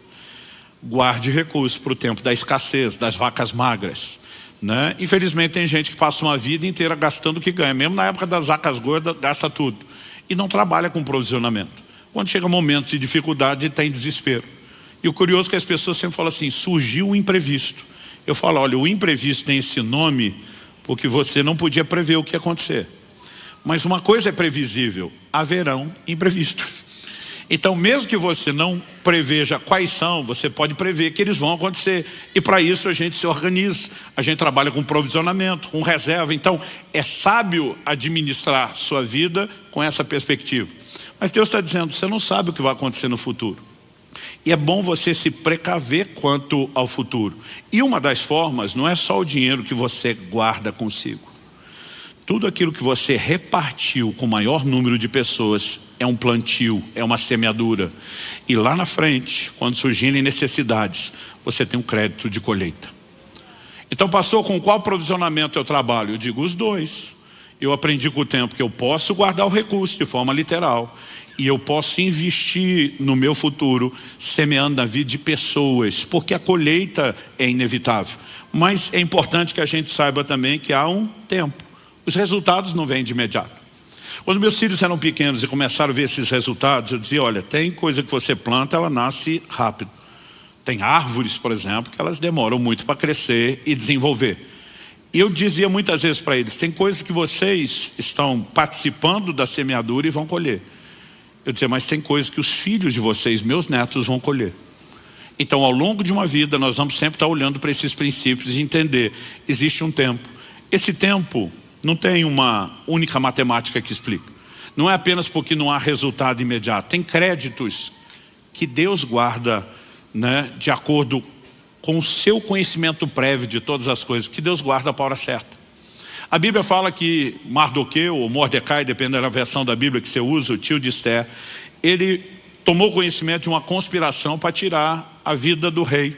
Guarde recursos para o tempo da escassez, das vacas magras. Né? Infelizmente tem gente que passa uma vida inteira gastando o que ganha. Mesmo na época das vacas gordas, gasta tudo. E não trabalha com provisionamento. Quando chega momentos de dificuldade, ele está em desespero. E o curioso é que as pessoas sempre falam assim, surgiu um imprevisto. Eu falo, olha, o imprevisto tem esse nome porque você não podia prever o que ia acontecer. Mas uma coisa é previsível, haverão imprevistos. Então, mesmo que você não preveja quais são, você pode prever que eles vão acontecer. E para isso a gente se organiza. A gente trabalha com provisionamento, com reserva. Então, é sábio administrar sua vida com essa perspectiva. Mas Deus está dizendo, você não sabe o que vai acontecer no futuro. E é bom você se precaver quanto ao futuro. E uma das formas não é só o dinheiro que você guarda consigo. Tudo aquilo que você repartiu com o maior número de pessoas é um plantio, é uma semeadura. E lá na frente, quando surgirem necessidades, você tem um crédito de colheita. Então, pastor, com qual provisionamento eu trabalho? Eu digo os dois. Eu aprendi com o tempo que eu posso guardar o recurso de forma literal. E eu posso investir no meu futuro, semeando na vida de pessoas, porque a colheita é inevitável. Mas é importante que a gente saiba também que há um tempo. Os resultados não vêm de imediato. Quando meus filhos eram pequenos e começaram a ver esses resultados, eu dizia, olha, tem coisa que você planta, ela nasce rápido. Tem árvores, por exemplo, que elas demoram muito para crescer e desenvolver. E eu dizia muitas vezes para eles, tem coisas que vocês estão participando da semeadura e vão colher. Eu dizia, mas tem coisas que os filhos de vocês, meus netos, vão colher. Então, ao longo de uma vida, nós vamos sempre estar olhando para esses princípios e entender, existe um tempo. Esse tempo não tem uma única matemática que explica. Não é apenas porque não há resultado imediato. Tem créditos que Deus guarda, né, de acordo com o seu conhecimento prévio de todas as coisas, que Deus guarda para a hora certa. A Bíblia fala que Mardoqueu, ou Mordecai, dependendo da versão da Bíblia que você usa, o tio de Esther, ele tomou conhecimento de uma conspiração para tirar a vida do rei.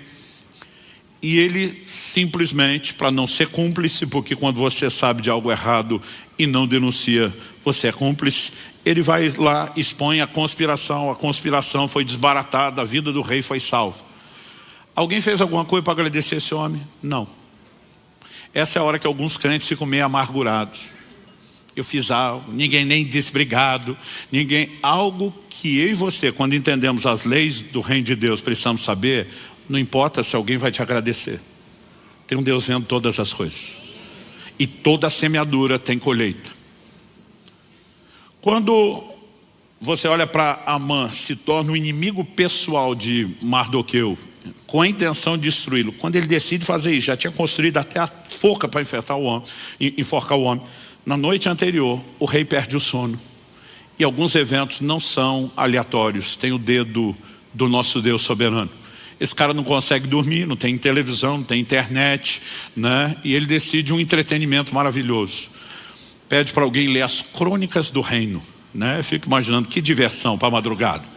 E ele simplesmente, para não ser cúmplice, porque quando você sabe de algo errado e não denuncia, você é cúmplice, ele vai lá, expõe a conspiração foi desbaratada, a vida do rei foi salva. Alguém fez alguma coisa para agradecer esse homem? Não. Essa é a hora que alguns crentes ficam meio amargurados. Eu fiz algo, ninguém nem disse obrigado, algo que eu e você, quando entendemos as leis do reino de Deus, precisamos saber. Não importa se alguém vai te agradecer. Tem um Deus vendo todas as coisas. E toda semeadura tem colheita. Quando você olha para Amã, se torna um inimigo pessoal de Mardoqueu, com a intenção de destruí-lo. Quando ele decide fazer isso, já tinha construído até a forca para enforcar o homem. Na noite anterior, o rei perde o sono. E alguns eventos não são aleatórios. Tem o dedo do nosso Deus soberano. Esse cara não consegue dormir, não tem televisão, não tem internet, né? E ele decide um entretenimento maravilhoso. Pede para alguém ler as crônicas do reino, né? Eu fico imaginando que diversão para a madrugada.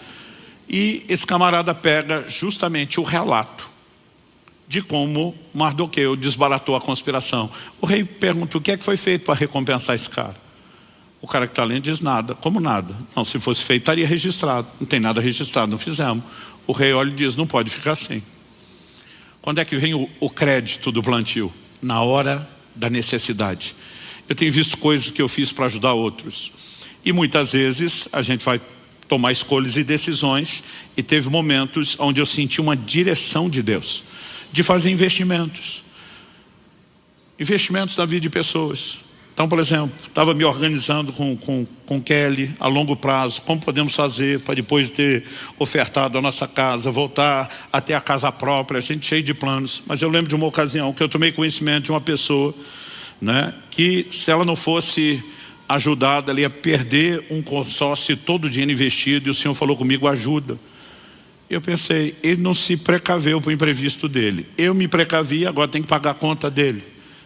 E esse camarada pega justamente o relato de como Mardoqueu desbaratou a conspiração. O rei pergunta o que é que foi feito para recompensar esse cara. O cara que está lendo diz nada. Como nada? Não, se fosse feito estaria registrado. Não tem nada registrado, não fizemos. O rei olha e diz, não pode ficar assim. Quando é que vem o crédito do plantio? Na hora da necessidade. Eu tenho visto coisas que eu fiz para ajudar outros. E muitas vezes a gente vai tomar escolhas e decisões, e teve momentos onde eu senti uma direção de Deus, de fazer investimentos na vida de pessoas. Então, por exemplo, estava me organizando com Kelly a longo prazo, como podemos fazer para depois ter ofertado a nossa casa, voltar a ter a casa própria, a gente cheio de planos. Mas eu lembro de uma ocasião que eu tomei conhecimento de uma pessoa, né, que se ela não fosse ajudada, ela ia perder um consórcio, todo o dinheiro investido, e o Senhor falou comigo, ajuda. Eu pensei, ele não se precaveu para o imprevisto dele. Eu me precavi, agora tem que pagar a conta dele.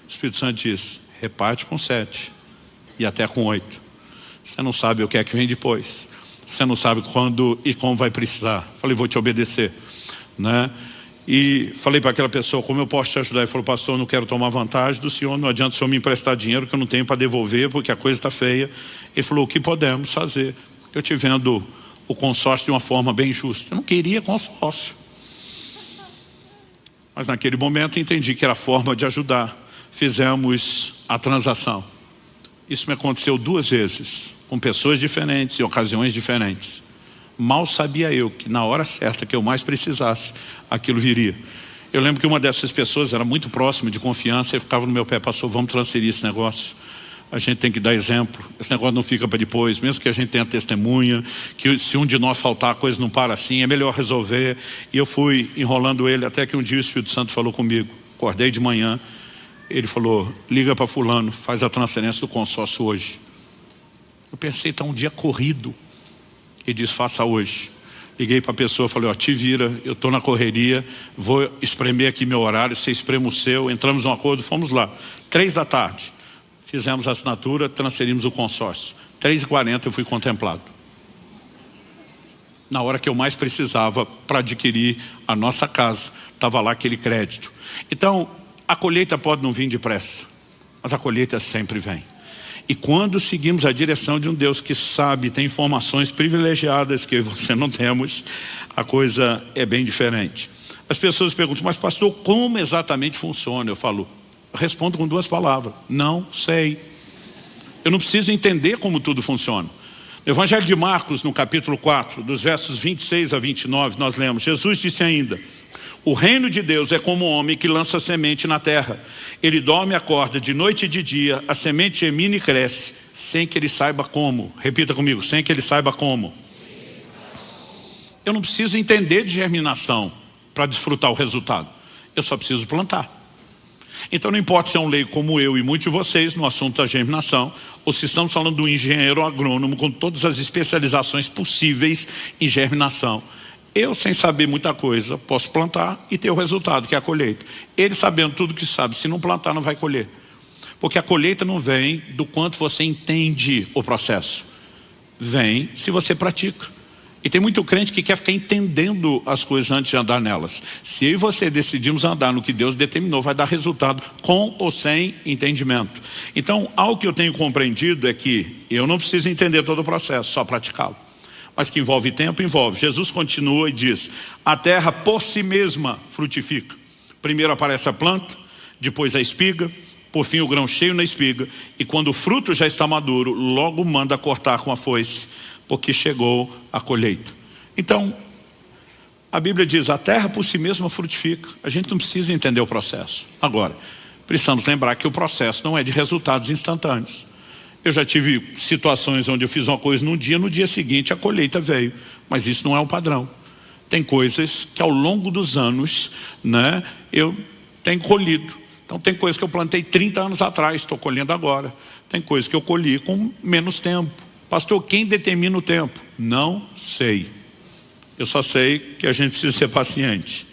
O Espírito Santo diz, reparte com 7 e até com 8. Você não sabe o que é que vem depois. Você não sabe quando e como vai precisar. Falei, vou te obedecer, né? E falei para aquela pessoa, como eu posso te ajudar? Ele falou, pastor, eu não quero tomar vantagem do senhor, não adianta o senhor me emprestar dinheiro que eu não tenho para devolver porque a coisa está feia. Ele falou, o que podemos fazer? Eu te vendo o consórcio de uma forma bem justa. Eu não queria consórcio. Mas naquele momento entendi que era a forma de ajudar. Fizemos a transação. Isso me aconteceu 2 vezes, com pessoas diferentes, em ocasiões diferentes. Mal sabia eu que na hora certa que eu mais precisasse, aquilo viria. Eu lembro que uma dessas pessoas era muito próxima, de confiança, e ficava no meu pé, pastor, vamos transferir esse negócio. A gente tem que dar exemplo, esse negócio não fica para depois, mesmo que a gente tenha testemunha, que se um de nós faltar, a coisa não para assim, é melhor resolver. E eu fui enrolando ele, até que um dia o Espírito Santo falou comigo, acordei de manhã, ele falou, liga para fulano, faz a transferência do consórcio hoje. Eu pensei, está um dia corrido. Ele diz, faça hoje. Liguei para a pessoa, falei, ó, te vira, eu estou na correria, vou espremer aqui meu horário, você esprema o seu, entramos num acordo, fomos lá. 3 da tarde, fizemos a assinatura, transferimos o consórcio. 3h40 eu fui contemplado. Na hora que eu mais precisava para adquirir a nossa casa, estava lá aquele crédito. Então, a colheita pode não vir depressa, mas a colheita sempre vem. E quando seguimos a direção de um Deus que sabe, tem informações privilegiadas que você não temos, a coisa é bem diferente. As pessoas perguntam, mas pastor, como exatamente funciona? Eu respondo com 2 palavras, não sei. Eu não preciso entender como tudo funciona. No Evangelho de Marcos, no capítulo 4, dos versos 26 a 29, nós lemos, Jesus disse ainda, o reino de Deus é como um homem que lança semente na terra. Ele dorme e acorda de noite e de dia, a semente germina e cresce, sem que ele saiba como. Repita comigo, sem que ele saiba como. Eu não preciso entender de germinação para desfrutar o resultado. Eu só preciso plantar. Então não importa se é um leigo como eu e muitos de vocês no assunto da germinação, ou se estamos falando do engenheiro agrônomo com todas as especializações possíveis em germinação. Eu, sem saber muita coisa, posso plantar e ter o resultado, que é a colheita. Ele sabendo tudo que sabe, se não plantar não vai colher. Porque a colheita não vem do quanto você entende o processo. Vem se você pratica. E tem muito crente que quer ficar entendendo as coisas antes de andar nelas. Se eu e você decidimos andar no que Deus determinou, vai dar resultado com ou sem entendimento. Então, algo que eu tenho compreendido é que eu não preciso entender todo o processo, só praticá-lo. Mas que envolve tempo, envolve. Jesus continua e diz, a terra por si mesma frutifica. Primeiro aparece a planta, depois a espiga, por fim o grão cheio na espiga, e quando o fruto já está maduro, logo manda cortar com a foice, porque chegou a colheita. Então, a Bíblia diz, a terra por si mesma frutifica. A gente não precisa entender o processo. Agora, precisamos lembrar que o processo não é de resultados instantâneos. Eu já tive situações onde eu fiz uma coisa num dia, no dia seguinte a colheita veio. Mas isso não é o padrão. Tem coisas que ao longo dos anos, né, eu tenho colhido. Então tem coisas que eu plantei 30 anos atrás, estou colhendo agora. Tem coisas que eu colhi com menos tempo. Pastor, quem determina o tempo? Não sei. Eu só sei que a gente precisa ser paciente.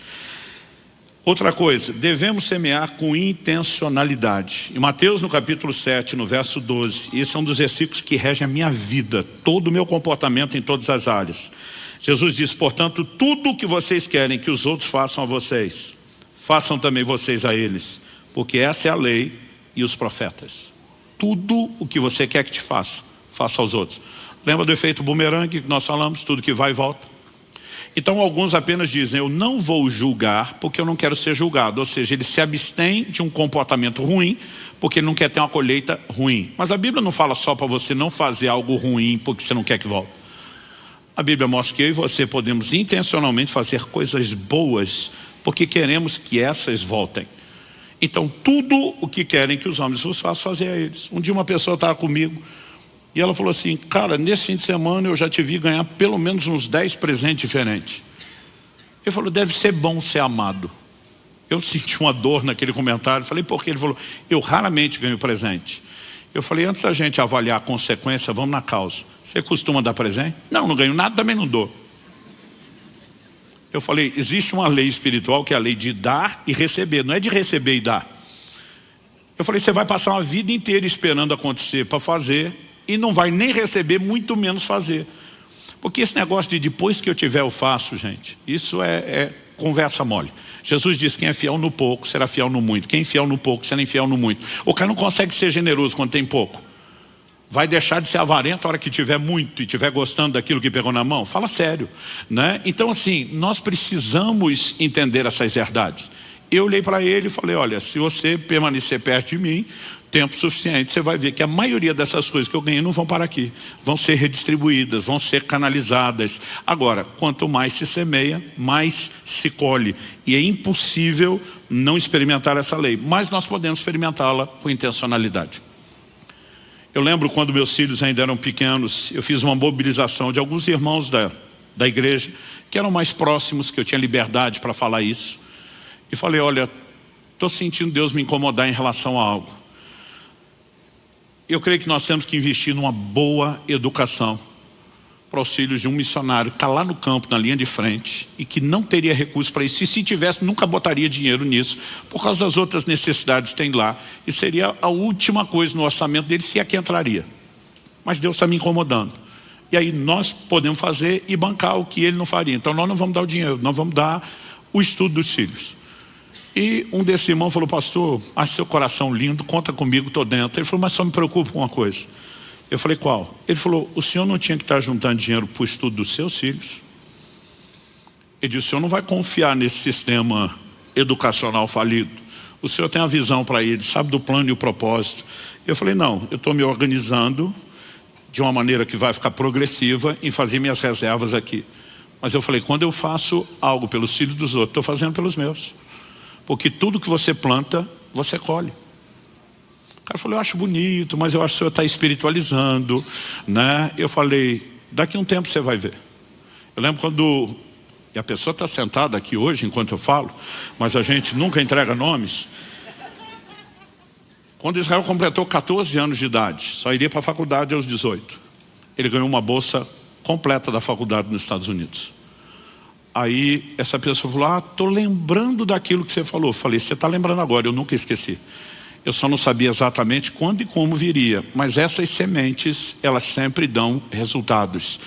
Outra coisa, devemos semear com intencionalidade. Em Mateus, no capítulo 7, no verso 12, esse é um dos versículos que rege a minha vida, todo o meu comportamento em todas as áreas. Jesus diz, portanto, tudo o que vocês querem que os outros façam a vocês, façam também vocês a eles, porque essa é a lei e os profetas. Tudo o que você quer que te faça, faça aos outros. Lembra do efeito bumerangue que nós falamos? Tudo que vai e volta. Então alguns apenas dizem, eu não vou julgar porque eu não quero ser julgado. Ou seja, ele se abstém de um comportamento ruim porque ele não quer ter uma colheita ruim. Mas a Bíblia não fala só para você não fazer algo ruim porque você não quer que volte. A Bíblia mostra que eu e você podemos intencionalmente fazer coisas boas porque queremos que essas voltem. Então tudo o que querem que os homens vos façam, fazer a eles. Um dia uma pessoa estava comigo e ela falou assim, cara, nesse fim de semana eu já te vi ganhar pelo menos uns 10 presentes diferentes. Eu falei, deve ser bom ser amado. Eu senti uma dor naquele comentário. Falei, por quê? Ele falou, eu raramente ganho presente. Eu falei, antes da gente avaliar a consequência, vamos na causa. Você costuma dar presente? Não, não ganho nada, também não dou. Eu falei, existe uma lei espiritual que é a lei de dar e receber, não é de receber e dar. Eu falei, você vai passar uma vida inteira esperando acontecer para fazer e não vai nem receber, muito menos fazer. Porque esse negócio de depois que eu tiver eu faço, gente, isso é conversa mole. Jesus disse, quem é fiel no pouco será fiel no muito. Quem é fiel no pouco será infiel no muito. O cara não consegue ser generoso quando tem pouco. Vai deixar de ser avarento a hora que tiver muito e estiver gostando daquilo que pegou na mão? Fala sério, né? Então assim, nós precisamos entender essas verdades. Eu olhei para ele e falei, olha, se você permanecer perto de mim, tempo suficiente, você vai ver que a maioria dessas coisas que eu ganhei não vão para aqui. Vão ser redistribuídas, vão ser canalizadas. Agora, quanto mais se semeia, mais se colhe. E é impossível não experimentar essa lei. Mas nós podemos experimentá-la com intencionalidade. Eu lembro quando meus filhos ainda eram pequenos, eu fiz uma mobilização de alguns irmãos da igreja, que eram mais próximos, que eu tinha liberdade para falar isso. E falei, olha, estou sentindo Deus me incomodar em relação a algo. Eu creio que nós temos que investir numa boa educação para os filhos de um missionário que está lá no campo, na linha de frente, e que não teria recurso para isso, e se tivesse, nunca botaria dinheiro nisso, por causa das outras necessidades que tem lá, e seria a última coisa no orçamento dele, se é que entraria. Mas Deus está me incomodando. E aí nós podemos fazer e bancar o que ele não faria. Então nós não vamos dar o dinheiro, nós vamos dar o estudo dos filhos. E um desses irmãos falou: pastor, acho seu coração lindo, conta comigo, estou dentro. Ele falou: mas só me preocupo com uma coisa. Eu falei: qual? Ele falou: o senhor não tinha que estar juntando dinheiro para o estudo dos seus filhos? Ele disse: o senhor não vai confiar nesse sistema educacional falido. O senhor tem a visão para ele, sabe do plano e o propósito. Eu falei: não, eu estou me organizando de uma maneira que vai ficar progressiva em fazer minhas reservas aqui. Mas eu falei: quando eu faço algo pelos filhos dos outros, estou fazendo pelos meus. Porque tudo que você planta, você colhe. O cara falou: eu acho bonito, mas eu acho que o senhor está espiritualizando, né? Eu falei: daqui a um tempo você vai ver. Eu lembro quando, e a pessoa está sentada aqui hoje enquanto eu falo, mas a gente nunca entrega nomes. Quando Israel completou 14 anos de idade, só iria para a faculdade aos 18. Ele ganhou uma bolsa completa da faculdade nos Estados Unidos. Aí essa pessoa falou: estou lembrando daquilo que você falou. Eu falei: você está lembrando agora, eu nunca esqueci. Eu só não sabia exatamente quando e como viria. Mas essas sementes, elas sempre dão resultados.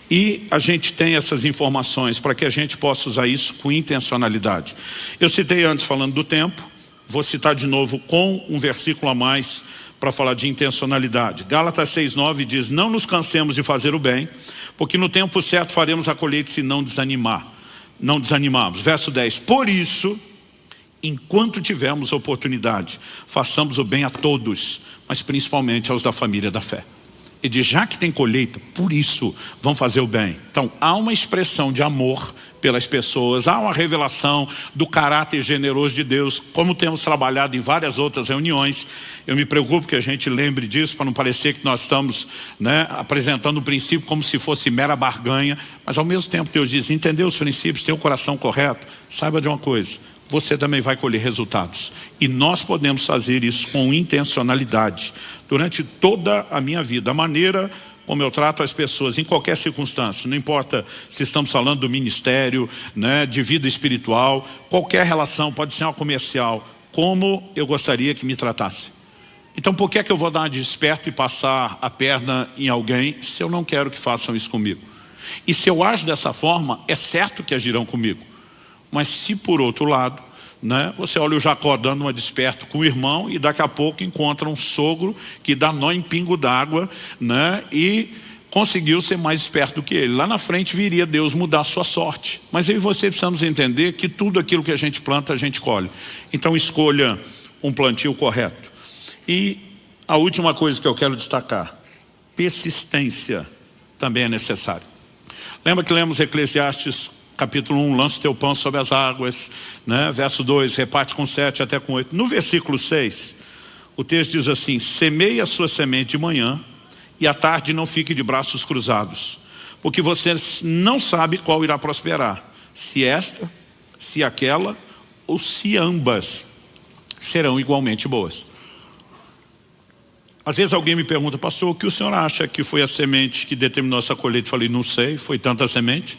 E a gente tem essas informações para que a gente possa usar isso com intencionalidade. Eu citei antes falando do tempo. Vou citar de novo com um versículo a mais para falar de intencionalidade. Gálatas 6:9 diz: não nos cansemos de fazer o bem, porque no tempo certo faremos a colheita se não desanimamos. Verso 10: por isso, enquanto tivermos oportunidade, façamos o bem a todos, mas principalmente aos da família da fé. Ele diz: já que tem colheita, por isso vamos fazer o bem. Então há uma expressão de amor pelas pessoas, há uma revelação do caráter generoso de Deus, como temos trabalhado em várias outras reuniões. Eu me preocupo que a gente lembre disso, para não parecer que nós estamos, apresentando o princípio como se fosse mera barganha, mas ao mesmo tempo Deus diz: entendeu os princípios, tem o coração correto, saiba de uma coisa, você também vai colher resultados. E nós podemos fazer isso com intencionalidade. Durante toda a minha vida, a maneira como eu trato as pessoas em qualquer circunstância, não importa se estamos falando do ministério, de vida espiritual, qualquer relação, pode ser uma comercial, como eu gostaria que me tratasse. Então por que é que eu vou dar uma de esperto e passar a perna em alguém se eu não quero que façam isso comigo? E se eu ajo dessa forma, é certo que agirão comigo. Mas se por outro lado, você olha o Jacó dando uma desperto com o irmão e daqui a pouco encontra um sogro que dá nó em pingo d'água, e conseguiu ser mais esperto do que ele. Lá na frente viria Deus mudar a sua sorte. Mas eu e você precisamos entender que tudo aquilo que a gente planta, a gente colhe. Então escolha um plantio correto. E a última coisa que eu quero destacar: persistência também é necessária. Lembra que lemos Eclesiastes capítulo 1, lança o teu pão sobre as águas, verso 2, reparte com 7 até com 8. No versículo 6, o texto diz assim: semeie a sua semente de manhã e à tarde não fique de braços cruzados, porque você não sabe qual irá prosperar, se esta, se aquela ou se ambas serão igualmente boas. Às vezes alguém me pergunta: pastor, o que o senhor acha que foi a semente que determinou essa colheita? Eu falei: não sei, foi tanta semente.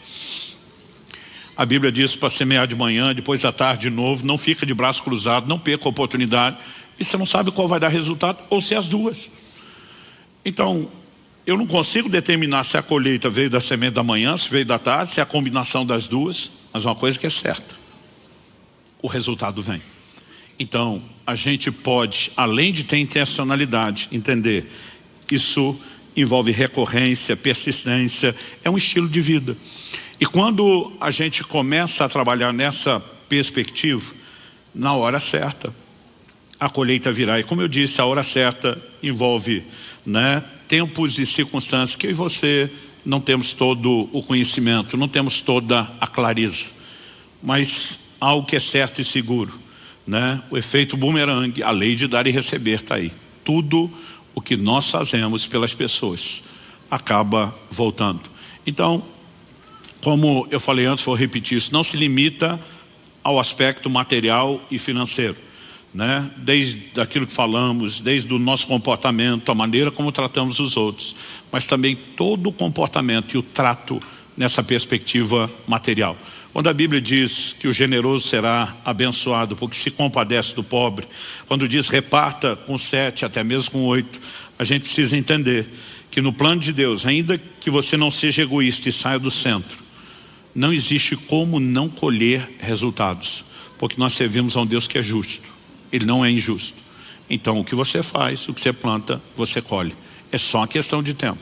A Bíblia diz para semear de manhã, depois à tarde de novo, não fica de braço cruzado, não perca a oportunidade. E você não sabe qual vai dar resultado, ou se as duas. Então, eu não consigo determinar se a colheita veio da semente da manhã, se veio da tarde, se é a combinação das duas. Mas uma coisa que é certa: o resultado vem. Então, a gente pode, além de ter intencionalidade, entender, isso envolve recorrência, persistência, é um estilo de vida. E quando a gente começa a trabalhar nessa perspectiva, na hora certa, a colheita virá. E como eu disse, a hora certa envolve tempos e circunstâncias que eu e você não temos todo o conhecimento, não temos toda a clareza. Mas algo que é certo e seguro, o efeito bumerangue, a lei de dar e receber está aí. Tudo o que nós fazemos pelas pessoas acaba voltando. Então, como eu falei antes, vou repetir isso, não se limita ao aspecto material e financeiro. né? Desde aquilo que falamos, desde o nosso comportamento, a maneira como tratamos os outros, mas também todo o comportamento e o trato nessa perspectiva material. Quando a Bíblia diz que o generoso será abençoado porque se compadece do pobre, quando diz reparta com 7, até mesmo com 8, a gente precisa entender que no plano de Deus, ainda que você não seja egoísta e saia do centro, não existe como não colher resultados, porque nós servimos a um Deus que é justo, Ele não é injusto. Então o que você faz, o que você planta, você colhe. É só uma questão de tempo.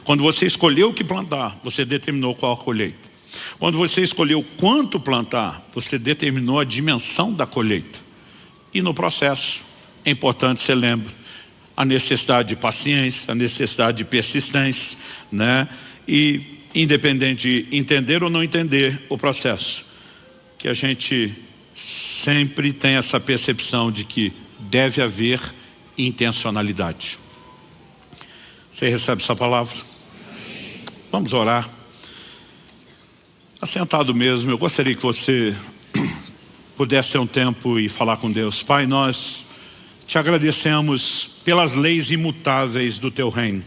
Quando você escolheu o que plantar, você determinou qual a colheita. Quando você escolheu quanto plantar, você determinou a dimensão da colheita. E no processo, é importante você lembre a necessidade de paciência, a necessidade de persistência, né? E independente de entender ou não entender o processo, que a gente sempre tem essa percepção de que deve haver intencionalidade. Você recebe essa palavra? Amém. Vamos orar. Assentado mesmo, eu gostaria que você pudesse ter um tempo e falar com Deus. Pai, nós te agradecemos pelas leis imutáveis do teu reino,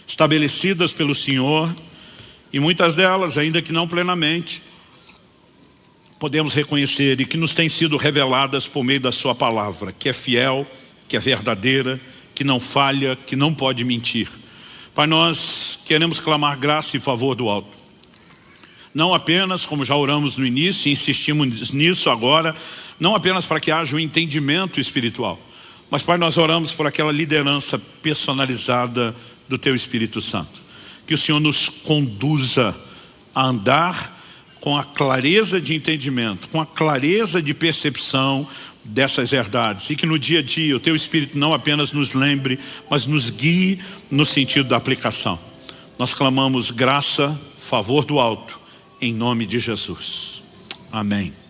estabelecidas pelo Senhor, e muitas delas, ainda que não plenamente, podemos reconhecer e que nos têm sido reveladas por meio da sua palavra, que é fiel, que é verdadeira, que não falha, que não pode mentir. Pai, nós queremos clamar graça e favor do alto. Não apenas, como já oramos no início e insistimos nisso agora, não apenas para que haja um entendimento espiritual, mas, Pai, nós oramos por aquela liderança personalizada do Teu Espírito Santo. Que o Senhor nos conduza a andar com a clareza de entendimento, com a clareza de percepção dessas verdades, e que no dia a dia o Teu Espírito não apenas nos lembre, mas nos guie no sentido da aplicação. Nós clamamos graça, favor do alto, em nome de Jesus. Amém.